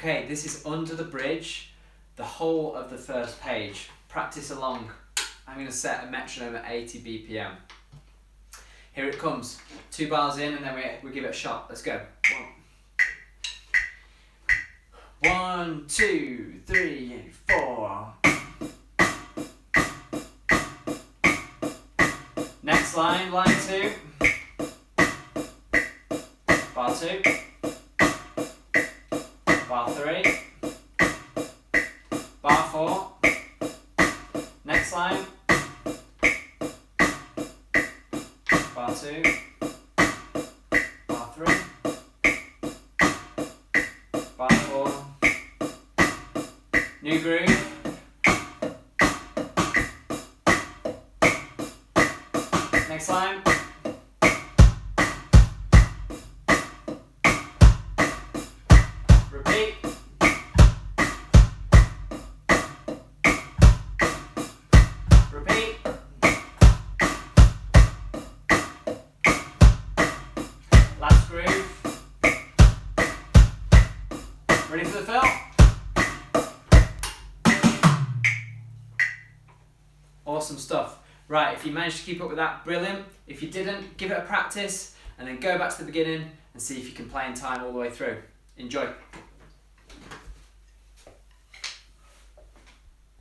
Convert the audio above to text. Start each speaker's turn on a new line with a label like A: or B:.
A: Okay, this is under the bridge, the whole of the first page. Practice along. I'm going to set a metronome at 80 BPM. Here it comes. 2 bars in and then we give it a shot. Let's go. 1, 2, 3, 4. Next line, line 2. Bar 2. Bar 3. Bar 4. Next line. Bar 2. Bar 3. Bar 4. New groove. Next line. Repeat. Repeat. Last groove. Ready for the fill? Awesome stuff. Right, if you managed to keep up with that, brilliant. If you didn't, give it a practice and then go back to the beginning and see if you can play in time all the way through. Enjoy.